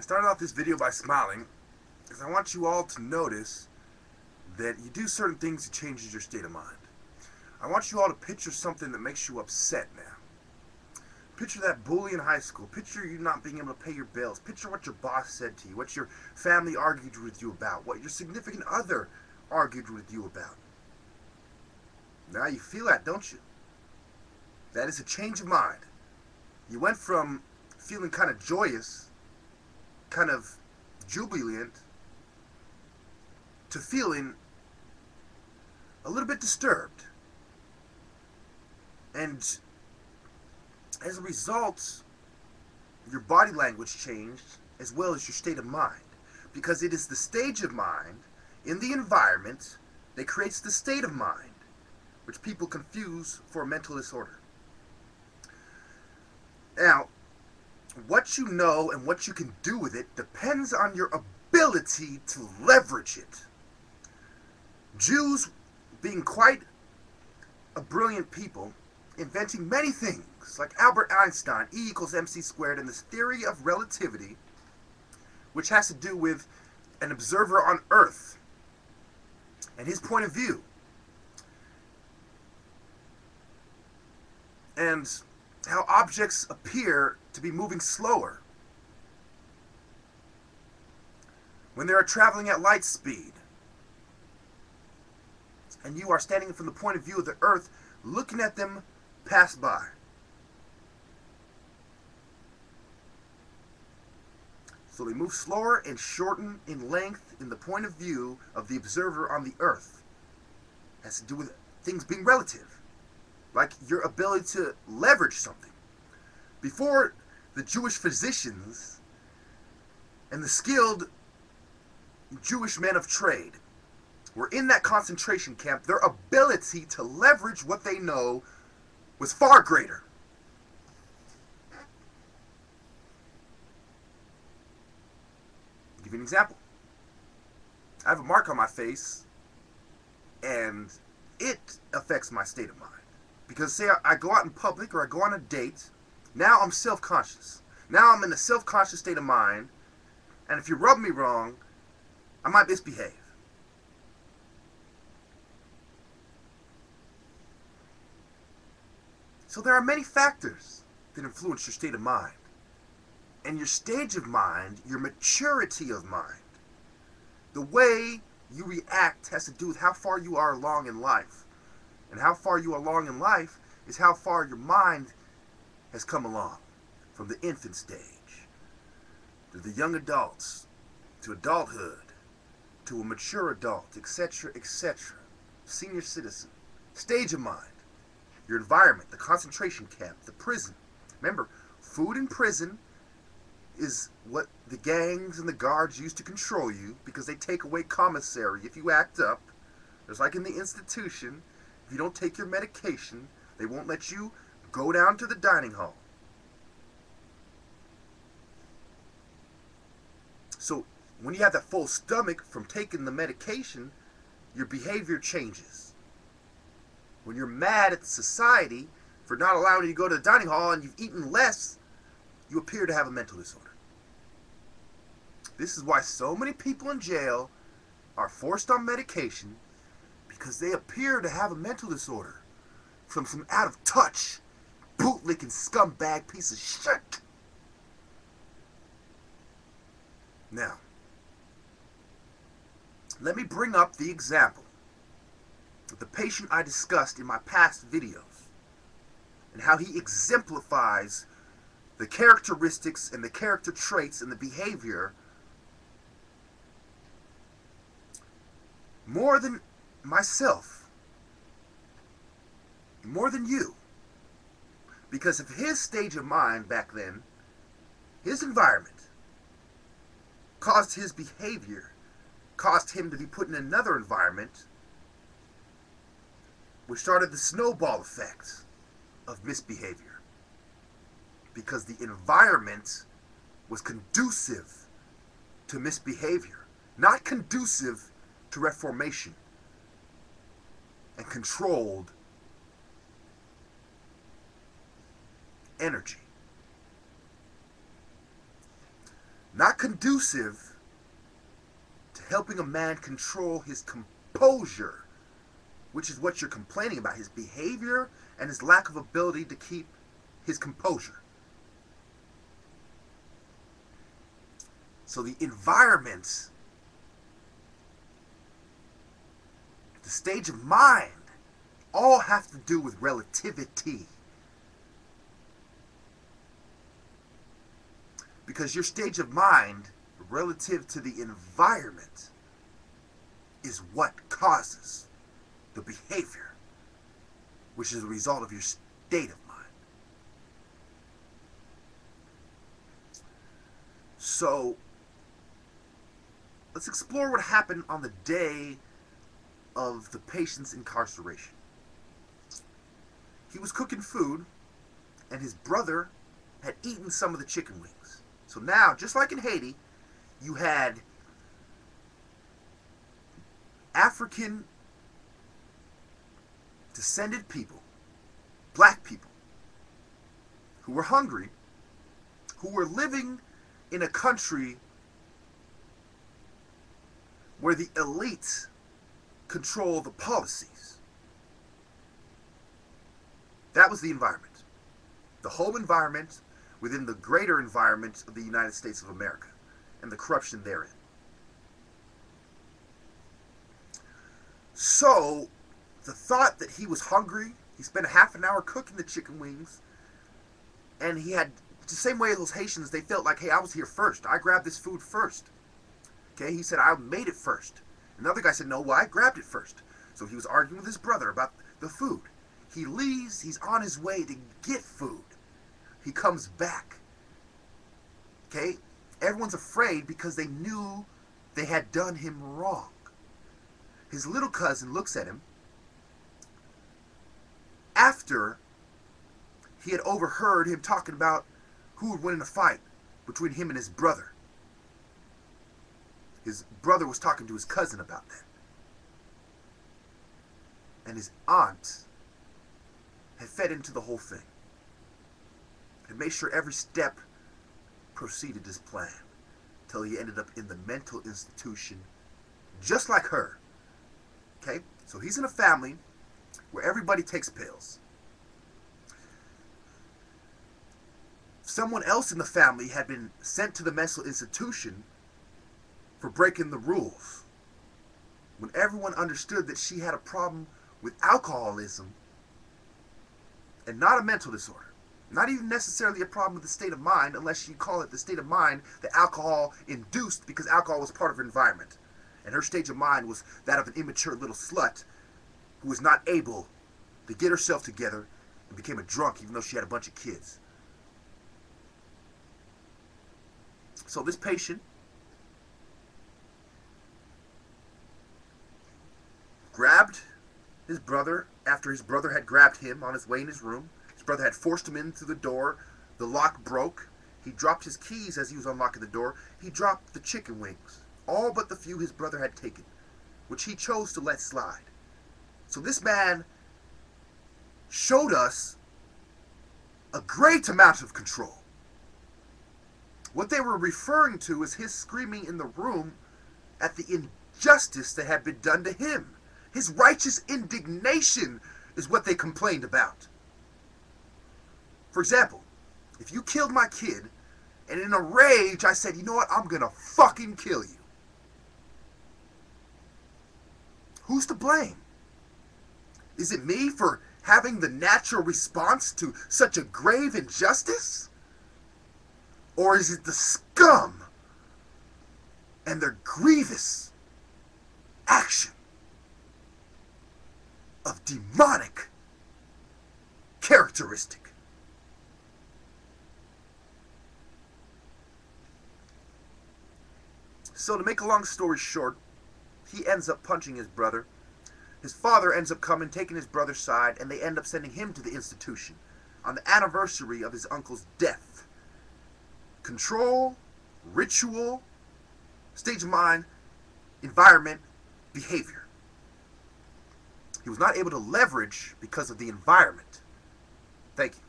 started off this video by smiling because I want you all to notice that you do certain things that changes your state of mind. I want you all to picture something that makes you upset now. Picture that bully in high school. Picture you not being able to pay your bills. Picture what your boss said to you, what your family argued with you about, what your significant other argued with you about. Now you feel that, don't you? That is a change of mind. You went from feeling kind of joyous, kind of jubilant, to feeling a little bit disturbed. And as a result, your body language changed as well as your state of mind. Because it is the stage of mind in the environment that creates the state of mind, which people confuse for a mental disorder. Now, what you know and what you can do with it depends on your ability to leverage it. Jews, being quite a brilliant people, inventing many things, like Albert Einstein, E equals mc squared, and this theory of relativity, which has to do with an observer on Earth and his point of view. And how objects appear to be moving slower when they are traveling at light speed. And you are standing from the point of view of the Earth, looking at them pass by. So they move slower and shorten in length in the point of view of the observer on the Earth. It has to do with things being relative, like your ability to leverage something. Before the Jewish physicians and the skilled Jewish men of trade were in that concentration camp, their ability to leverage what they know was far greater. I'll give you an example. I have a mark on my face, and it affects my state of mind. Because say I go out in public or I go on a date, now I'm self-conscious. Now I'm in a self-conscious state of mind, and if you rub me wrong, I might misbehave. So there are many factors that influence your state of mind. And your stage of mind, your maturity of mind, the way you react has to do with how far you are along in life. And how far you are along in life is how far your mind has come along. From the infant stage, to the young adults, to adulthood, to a mature adult, etc., etc. Senior citizen. Stage of mind. Your environment, the concentration camp, the prison. Remember, food in prison is what the gangs and the guards use to control you, because they take away commissary if you act up. There's like in the institution, if you don't take your medication, they won't let you go down to the dining hall. So when you have that full stomach from taking the medication, your behavior changes. When you're mad at society for not allowing you to go to the dining hall and you've eaten less, you appear to have a mental disorder. This is why so many people in jail are forced on medication, because they appear to have a mental disorder from some out-of-touch, bootlicking scumbag piece of shit. Now, let me bring up the example of the patient I discussed in my past videos, and how he exemplifies the characteristics and the character traits and the behavior more than myself, more than you. Because of his stage of mind back then, his environment caused his behavior, caused him to be put in another environment, which started the snowball effect of misbehavior. Because the environment was conducive to misbehavior, not conducive to reformation and controlled energy. not conducive to helping a man control his composure, which is what you're complaining about, his behavior and his lack of ability to keep his composure. So the environment, the stage of mind, all have to do with relativity. Because your stage of mind, relative to the environment, is what causes the behavior, which is a result of your state of mind. So, let's explore what happened on the day of the patient's incarceration. He was cooking food, and his brother had eaten some of the chicken wings. So now, just like in Haiti, you had African descended people, black people, who were hungry, who were living in a country where the elites control the policies. That was the environment. The whole environment within the greater environment of the United States of America and the corruption therein. So, the thought that he was hungry, he spent a half an hour cooking the chicken wings, and he had, the same way those Haitians, they felt like, hey, I was here first. I grabbed this food first. Okay, he said, I made it first. Another guy said, no, well, I grabbed it first. So he was arguing with his brother about the food. He leaves, he's on his way to get food. He comes back. Okay, everyone's afraid because they knew they had done him wrong. His little cousin looks at him after he had overheard him talking about who would win in a fight between him and his brother. His brother was talking to his cousin about that. And his aunt had fed into the whole thing and made sure every step proceeded as planned until he ended up in the mental institution just like her. Okay? So he's in a family where everybody takes pills. Someone else in the family had been sent to the mental institution for breaking the rules. When everyone understood that she had a problem with alcoholism and not a mental disorder. Not even necessarily a problem with the state of mind, unless you call it the state of mind that alcohol induced because alcohol was part of her environment. And her stage of mind was that of an immature little slut who was not able to get herself together and became a drunk even though she had a bunch of kids. So this patient grabbed his brother after his brother had grabbed him on his way in his room. His brother had forced him in through the door. The lock broke. He dropped his keys as he was unlocking the door. He dropped the chicken wings, all but the few his brother had taken, which he chose to let slide. So this man showed us a great amount of control. What they were referring to is his screaming in the room at the injustice that had been done to him. His righteous indignation is what they complained about. For example, if you killed my kid, and in a rage I said, you know what, I'm gonna fucking kill you. Who's to blame? Is it me for having the natural response to such a grave injustice? Or is it the scum and their grievous action of demonic characteristic? So to make a long story short, he ends up punching his brother. His father ends up coming, taking his brother's side, and they end up sending him to the institution on the anniversary of his uncle's death. Control, ritual, stage of mind, environment, behavior. He was not able to leverage because of the environment. Thank you.